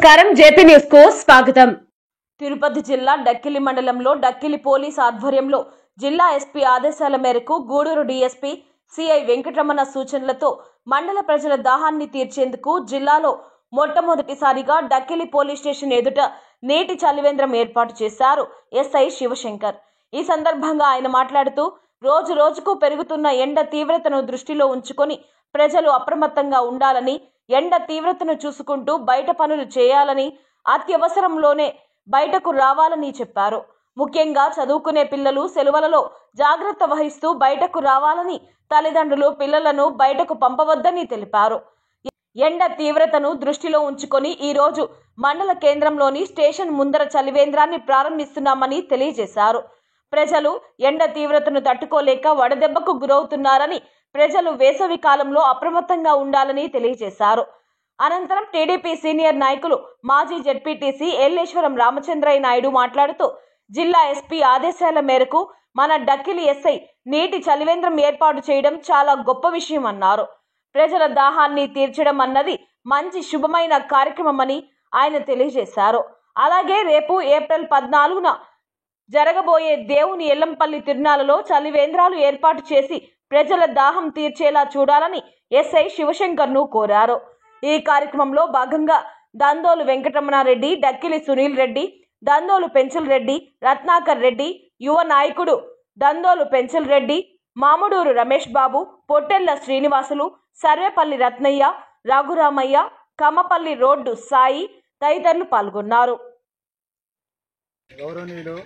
నమస్కారం JP news కు స్వాగతం। తిరుపతి జిల్లా డక్కిలి మండలంలో డక్కిలి పోలీస్ ఆధ్వర్యంలో జిల్లా ఎస్పీ ఆదేశాల మేరకు గూడూరు డీఎస్పీ సిఐ వెంకటరమణ సూచనలతో మండల ప్రజల దాహాన్ని తీర్చేందుకు జిల్లాలో మొట్టమొదటిసారిగా డక్కిలి పోలీస్ స్టేషన్ ఎదుట నీటి చలివేంద్రం ఏర్పాటు చేశారు ఎస్ఐ శివశంకర్। ఈ సందర్భంగా ఆయన మాట్లాడుతూ రోజు రోజుకు పెరుగుతున్న ఎండ తీవ్రతను దృష్టిలో ఉంచుకొని ప్రజలు అప్రమత్తంగా ఉండాలని, ఎండ తీవ్రతను చూసుకుంటూ బయట పనులు చేయాలని, అత్యవసరంలోనే బయటకు రావాలని చెప్పారు। ముఖ్యంగా చదువుకునే పిల్లలు సెలవులలో జాగ్రత్త వహిస్తూ బయటకు రావాలని, తల్లిదండ్రులు పిల్లలను బయటకు పంపవద్దని తెలిపారు। ఎండ తీవ్రతను దృష్టిలో ఉంచుకొని ఈ రోజు మండల కేంద్రంలోని స్టేషన్ ముందర చలివేంద్రాన్ని ప్రారంభిస్తున్నామని తెలియజేశారు। ప్రజలు ఎండ తీవ్రతను తట్టుకోలేక వడదెబ్బకు గురవుతున్నారని, ప్రజలు వేసవి కాలంలో అప్రమత్తంగా ఉండాలని తెలియజేశారు। అనంతరం టీడీపీ సీనియర్ నాయకులు మాజీ జెడ్పీటీసీ ఎల్లేశ్వరం రామచంద్రయ్య నాయుడు మాట్లాడుతూ జిల్లా ఎస్పీ ఆదేశాల మేరకు మన డక్కిలి ఎస్ఐ నీటి చలివేంద్రం ఏర్పాటు చేయడం చాలా గొప్ప విషయం అన్నారు। ప్రజల దాహాన్ని తీర్చడం అన్నది మంచి శుభమైన కార్యక్రమమని ఆయన తెలియజేశారు। అలాగే రేపు ఏప్రిల్ 14న జరగబోయే దేవుని ఎల్లంపల్లి తిరునాళ్లలో చలివేంద్రాలు ఏర్పాటు చేసి ప్రజల దాహం తీర్చేలా చూడాలని ఎస్ఐ శివశంకర్ను కోరారు। ఈ కార్యక్రమంలో భాగంగా దందోలు వెంకటరమణారెడ్డి, డక్కిలి సునీల్ రెడ్డి, దందోలు పెంచల్ రెడ్డి, రత్నాకర్ రెడ్డి, యువ నాయకుడు దందోలు పెంచల్ రెడ్డి, మాముడూరు రమేష్ బాబు, పొట్టెళ్ల శ్రీనివాసులు, సర్వేపల్లి రత్నయ్య, రఘురామయ్య, కమ్మపల్లి రోడ్డు సాయి తదితరులు పాల్గొన్నారు। గౌరవనీయులు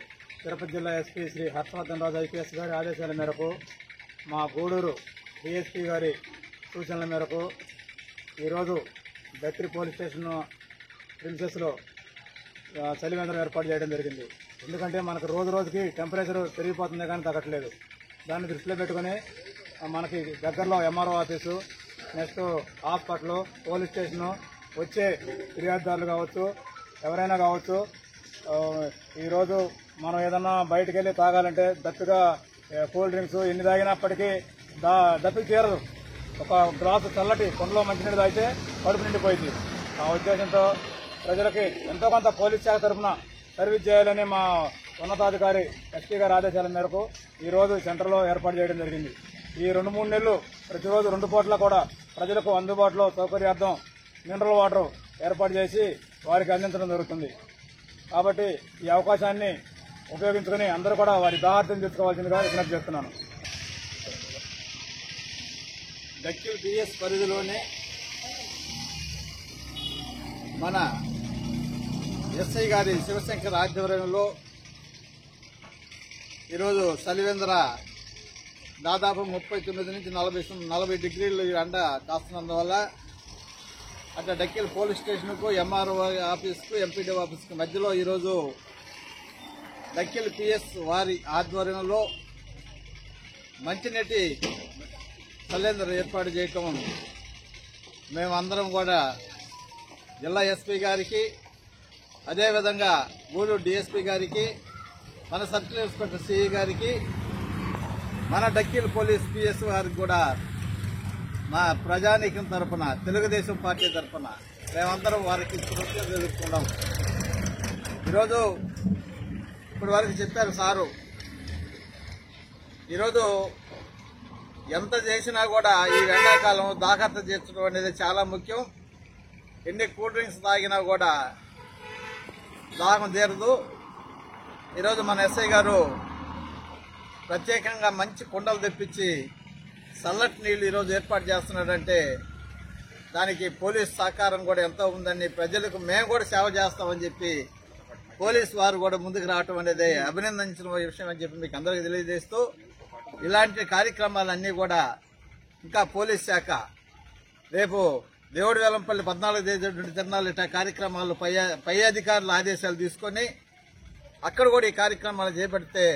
తిరుపతి జిల్లా ఎస్పీ శ్రీ హర్షవర్ధన్ రాజు ఐపీఎస్ గారి ఆదేశాల మేరకు, మా గూడూరు డిఎస్పీ గారి సూచనల మేరకు ఈరోజు డక్కిలి పోలీస్ స్టేషన్ ప్రిన్సెస్లో చలివేంద్రం ఏర్పాటు చేయడం జరిగింది। ఎందుకంటే మనకు రోజు రోజుకి టెంపరేచర్ పెరిగిపోతుంది కానీ తగ్గట్లేదు। దాన్ని దృష్టిలో పెట్టుకుని మనకి దగ్గరలో MRO office, next hospital, police station, వచ్చే ఫిర్యాదుదారులు కావచ్చు, ఎవరైనా కావచ్చు, ఈరోజు మనం ఏదన్నా బయటకు వెళ్ళి తాగాలంటే దప్పిగా కూల్ డ్రింక్స్ ఎన్ని తాగినప్పటికీ దప్పికి తీరదు। ఒక గ్లాసు చల్లటి కొండలో మంచినీళ్ళు తాగితే కడుపు నిండిపోయింది। ఆ ఉద్దేశంతో ప్రజలకి ఎంతో కొంత పోలీస్ శాఖ తరఫున సర్వీస్ చేయాలని మా ఉన్నతాధికారి ఎస్పీ గారి ఆదేశాల మేరకు ఈరోజు సెంటర్లో ఏర్పాటు చేయడం జరిగింది। ఈ 2-3 నెలలు ప్రతిరోజు 2 పూట్ల కూడా ప్రజలకు అందుబాటులో సౌకర్యార్థం మినరల్ వాటర్ ఏర్పాటు చేసి వారికి అందించడం జరుగుతుంది। కాబట్టి ఈ అవకాశాన్ని ఉపయోగించుకుని అందరూ కూడా వారి దాహార్తం తీసుకోవాల్సిందిగా విజ్ఞప్తి చేస్తున్నాను। డక్కిలి పిఎస్ పరిధిలోనే మన ఎస్ఐ గారి శివశంకర్ ఆధ్వర్యంలో ఈరోజు చలివేంద్ర దాదాపు 39 నుంచి 40 డిగ్రీలు ఎండ కాస్తున్నందువల్ల అట్లా డక్కిలి పోలీస్ స్టేషన్కు, ఎంఆర్ఓ ఆఫీస్కు, ఎంపీడీ ఆఫీస్కు మధ్యలో ఈరోజు డక్కిలి పిఎస్ వారి ఆధ్వర్యంలో మంచినీటి చలివేంద్రం ఏర్పాటు చేయటం మేమందరం కూడా జిల్లా ఎస్పీ గారికి, అదేవిధంగా గూడూరు డిఎస్పీ గారికి, మన సర్కిల్ ఇన్స్పెక్టర్ సిఐ గారికి, మన డక్కిలి పోలీస్ పిఎస్ వారికి కూడా మా ప్రజానీకం తరఫున, తెలుగుదేశం పార్టీ తరఫున మేమందరం వారికి కృతజ్ఞతలు తెలుపుతున్నాం। ఈరోజు ఇప్పటి వరకు చెప్పారు సారు, ఈరోజు ఎంత చేసినా కూడా ఈ ఎండాకాలం దాహార్త తీర్చడం అనేది చాలా ముఖ్యం। ఎన్ని కూల్ డ్రింక్స్ తాగినా కూడా దాహం తీరదు। ఈరోజు మన ఎస్ఐ గారు ప్రత్యేకంగా మంచి కుండలు తెప్పించి చల్లటి నీళ్లు ఈరోజు ఏర్పాటు చేస్తున్నాడంటే దానికి పోలీస్ సహకారం కూడా ఎంతో ఉందని, ప్రజలకు మేము కూడా సేవ చేస్తామని చెప్పి పోలీసు వారు కూడా ముందుకు రావటం అనేది అభినందించిన విషయం అని చెప్పి మీకు అందరికీ తెలియజేస్తూ, ఇలాంటి కార్యక్రమాలన్నీ కూడా ఇంకా పోలీస్ శాఖ రేపు దేవుడి వేలంపల్లి 14 తేదీ తిరణాలు ఇట్లా కార్యక్రమాలు పై అధికారుల ఆదేశాలు తీసుకొని అక్కడ కూడా ఈ కార్యక్రమాలు చేపడితే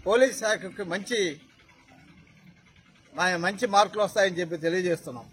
పోలీస్ శాఖకు మంచి మార్కులు వస్తాయని చెప్పి తెలియజేస్తున్నాం।